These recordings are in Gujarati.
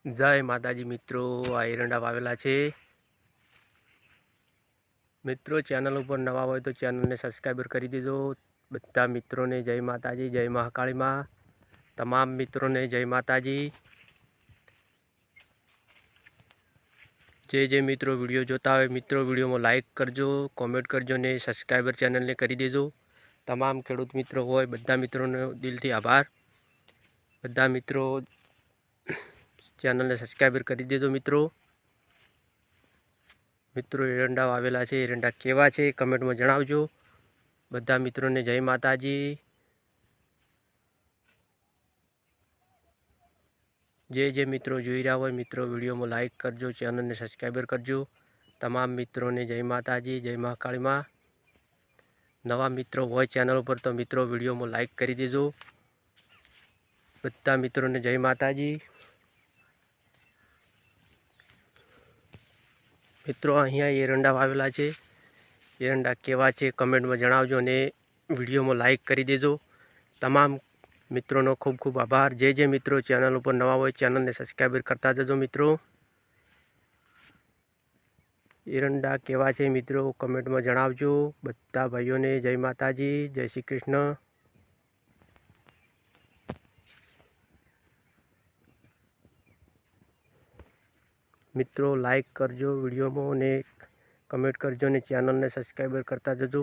જય માતાજી મિત્રો, આ એરંડા વાવેલા છે મિત્રો. ચેનલ ઉપર નવા હોય તો ચેનલને સબસ્ક્રાઈબર કરી દેજો. બધા મિત્રોને જય માતાજી, જય મહાકાળીમાં. તમામ મિત્રોને જય માતાજી. જે મિત્રો વિડીયો જોતા હોય મિત્રો વિડીયોમાં લાઈક કરજો, કોમેન્ટ કરજો ને સબસ્ક્રાઈબર ચેનલને કરી દેજો. તમામ ખેડૂત મિત્રો હોય બધા મિત્રોનો દિલથી આભાર. બધા મિત્રો ચેનલને સબસ્ક્રાઈબર કરી દેજો મિત્રો. મિત્રો એરંડા વાવેલા છે, એરંડા કેવા છે કમેન્ટમાં જણાવજો. બધા મિત્રોને જય માતાજી. જે મિત્રો જોઈ રહ્યા હોય મિત્રો વિડીયોમાં લાઈક કરજો, ચેનલને સબસ્ક્રાઈબર કરજો. તમામ મિત્રોને જય માતાજી, જય મહાકાળીમાં. નવા મિત્રો હોય ચેનલ ઉપર તો મિત્રો વિડીયોમાં લાઈક કરી દેજો. બધા મિત્રોને જય માતાજી. મિત્રો અહીંયા એરંડા વાવેલા છે, એરંડા કેવા છે કમેન્ટમાં જણાવજો અને વિડીયોમાં લાઈક કરી દેજો. તમામ મિત્રોનો ખૂબ ખૂબ આભાર. જે મિત્રો ચેનલ ઉપર નવા હોય ચેનલને સબસ્ક્રાઈબર કરતા જજો મિત્રો. એરંડા કેવા છે મિત્રો કમેન્ટમાં જણાવજો. બધા ભાઈઓને જય માતાજી, જય શ્રી કૃષ્ણ. મિત્રો લાઈક કરજો વિડીયોમાં અને કમેન્ટ કરજો અને ચેનલને સબસ્ક્રાઈબર કરતા જજો.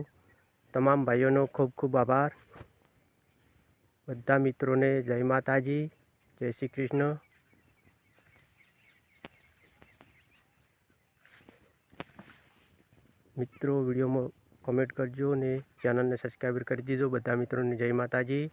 તમામ ભાઈઓનો ખૂબ ખૂબ આભાર. બધા મિત્રોને જય માતાજી, જય શ્રી કૃષ્ણ. મિત્રો વિડીયોમાં કમેન્ટ કરજો અને ચેનલને સબસ્ક્રાઈબર કરી દેજો. બધા મિત્રોને જય માતાજી.